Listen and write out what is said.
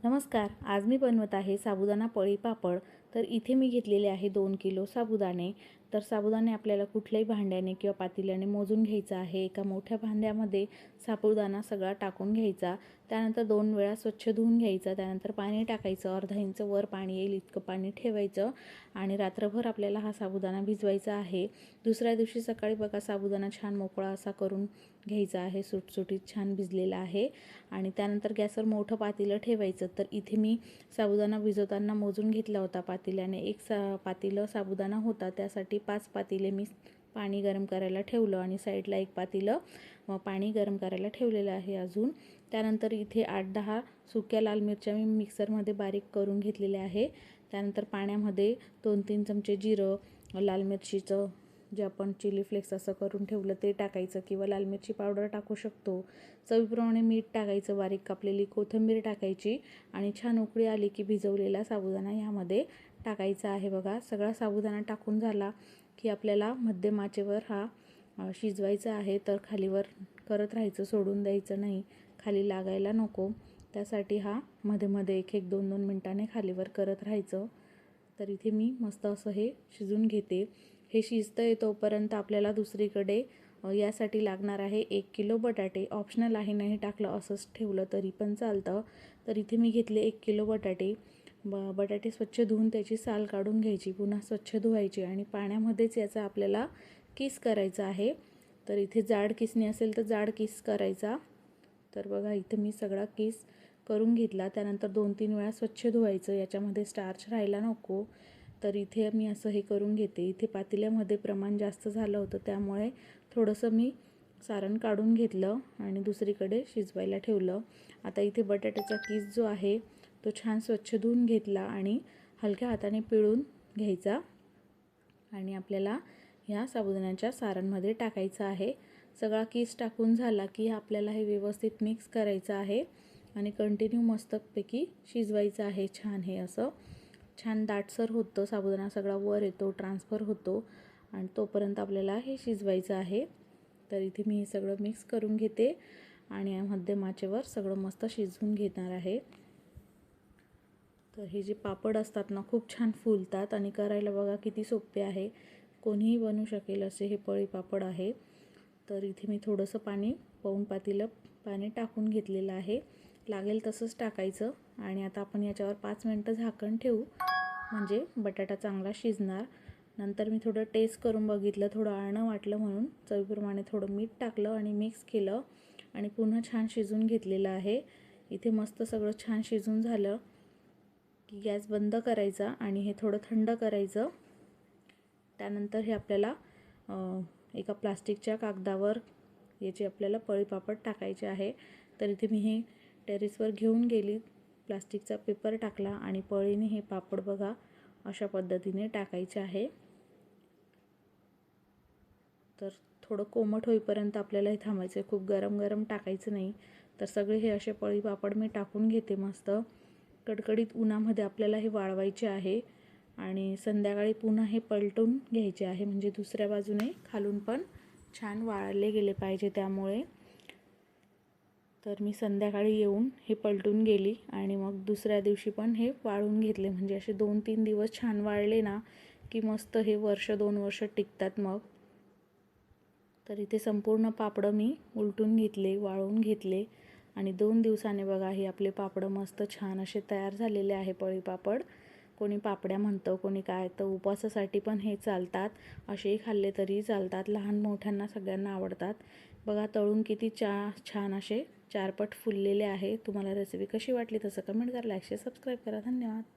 नमस्कार. आज मी बनवत आहे साबुदाणा पळी पापड. तर इथे मी घेतलेले आहे 2 किलो साबुदाणे. तर साबुदाणे आपल्याला कुठल्याही भांड्याने किंवा पातेल्याने मोजून घ्यायचा आहे. एका मोठ्या भांड्यामध्ये साबुदाणा सगळा टाकून घ्यायचा. त्यानंतर 2 वेळा स्वच्छ धुवून घ्यायचा. त्यानंतर पाणी टाकायचं, अर्धा इंच वर पाणी येईल इतकं पाणी ठेवायचं आणि रात्रभर आपल्याला हा साबुदाणा भिजवायचा आहे. दुसऱ्या दिवशी सकाळी बघा साबुदाणा छान मोकळा असा करून घ्यायचा आहे. सुटसुटीत छान भिजलेला आहे आणि त्यानंतर गॅसवर मोठं पातेलं ठेवायचं. तर इथे मी साबुदाणा भिजवताना मोजून घेतला होता पातेल्याने. एक पातेलं साबुदाणा होता, त्यासाठी 5 पातेले मी पाणी गरम करायला ठेवलं आणि साईडला एक पातेलं पाणी गरम करायला ठेवलेलं आहे अजून. त्यानंतर इथे 8-10 सुक्या लाल मिरच्या मी मिक्सरमध्ये बारीक करून घेतलेल्या आहे. त्यानंतर पाण्यामध्ये 2-3 चमचे जिरं, लाल मिरचीचं जे आपण चिली फ्लेक्स असं करून ठेवलं ते टाकायचं किंवा लाल मिरची पावडर टाकू शकतो. चवीप्रमाणे मीठ टाकायचं, बारीक कापलेली कोथिंबीर टाकायची आणि छान उकळी आली की भिजवलेला साबुदाणा यामध्ये टाकायचा आहे. बघा सगळा साबुदाणा टाकून झाला की आपल्याला मध्यम आचेवर हा शिजवायचा आहे. तर खालीवर करत राहायचं, सोडून द्यायचं नाही, खाली लागायला नको. त्यासाठी हा मध्ये मध्ये 1-1, 2-2 मिनिटांनी खालीवर करत राहायचं. तर इथे मी मस्त असं हे शिजून घेते. हे शिजतं तोपर्यंत आपल्याला दुसरीकडे यासाठी लागणार आहे 1 किलो बटाटे. ऑप्शनल आहे, नाही टाकलं असंच ठेवलं तरी पण चालतं. तर इथे मी घेतले 1 किलो बटाटे. बटाटे स्वच्छ धुवून त्याची साल काढून घ्यायची, पुन्हा स्वच्छ धुवायची आणि पाण्यामध्येच याचा आपल्याला किस करायचा आहे. तर इथे जाड किसणी असेल तर जाड किस करायचा. तर बघा इथे मी सगळा किस करून घेतला. त्यानंतर 2-3 वेळा स्वच्छ धुवायचं, याच्यामध्ये स्टार्च राहायला नको. तर इथे मी असं हे करून घेते. इथे पातेल्यामध्ये प्रमाण जास्त झालं होतं, त्यामुळे थोडंसं मी सारण काढून घेतलं आणि दुसरीकडे शिजवायला ठेवलं. आता इथे बटाट्याचा किस जो आहे तो छान स्वच्छ धुवून घेतला आणि हलक्या हाताने पिळून घ्यायचा आणि आपल्याला ह्या साबुदाण्याच्या सारणमध्ये टाकायचा आहे. सगळा किस टाकून झाला की आपल्याला हे व्यवस्थित मिक्स करायचं आहे आणि कंटिन्यू मस्तपैकी शिजवायचं आहे. छान हे असं छान दाटसर होतं, साबुदाणा सगळा वर येतो, ट्रान्सफर होतो आणि तोपर्यंत आपल्याला हे शिजवायचं आहे. तर इथे मी हे सगळं मिक्स करून घेते आणि मध्यम आचेवर सगळं मस्त शिजवून घेणार आहे. तर हे जे पापड असतात ना खूप छान फुलतात आणि करायला बघा किती सोपे आहे. कोणीही बनवू शकेल असे हे पळी पापड आहे. तर इथे मी थोडंसं पाऊण पातेलं पाणी टाकून घेतलेलं आहे. लागेल तसंच टाकायचं आणि आता आपण याच्यावर 5 मिनिटं झाकण ठेवू, म्हणजे बटाटा चांगला शिजणार. नंतर मी थोडं टेस्ट करून बघितलं, थोडं आळणं वाटलं म्हणून चवीप्रमाणे थोडं मीठ टाकलं आणि मिक्स केलं आणि पुन्हा छान शिजून घेतलेलं आहे. इथे मस्त सगळं छान शिजून झालं की गॅस बंद करायचा आणि हे थोडं थंड करायचं. त्यानंतर हे आपल्याला एका प्लास्टिकच्या कागदावर याचे आपल्याला पळी पापड टाकायचे आहे. तर इथे मी हे टेरेसवर घेऊन गेली, प्लास्टिकचा पेपर टाकला आणि पळीने हे पापड बघा अशा पद्धतीने टाकायचे आहे. तर थोडं कोमट होईपर्यंत आपल्याला हे थांबायचं आहे, खूप गरम गरम टाकायचं नाही. तर सगळे हे असे पळी पापड मी टाकून घेते. मस्त कडकडीत उन्हामध्ये आपल्याला हे वाळवायचे आहे आणि संध्याकाळी पुन्हा हे पलटून घ्यायचे आहे, म्हणजे दुसऱ्या बाजूने खालून पण छान वाळले गेले पाहिजे. त्यामुळे तर मी संध्याकाळी येऊन हे पलटून गेली आणि मग दुसऱ्या दिवशी पण हे वाळून घेतले, म्हणजे असे 2-3 दिवस छान वाळले ना की मस्त हे 1-2 वर्ष टिकतात मग. तर इथे संपूर्ण पापडं मी उलटून घेतले, वाळवून घेतले आणि 2 दिवसाने बघा हे आपले पापडं मस्त छान असे तयार झालेले आहे. पळी पापड कोणी पापड्या म्हणतं, कोणी काय. तर उपवासासाठी पण हे चालतात, असेही खाल्ले तरी चालतात. लहान मोठ्यांना सगळ्यांना आवडतात. बघा तळून किती छान असे 4 पट फुललेले आहे. तुम्हाला रेसिपी कशी वाटली तसं कमेंट करा, लाईक शेअर सबस्क्राईब करा. धन्यवाद.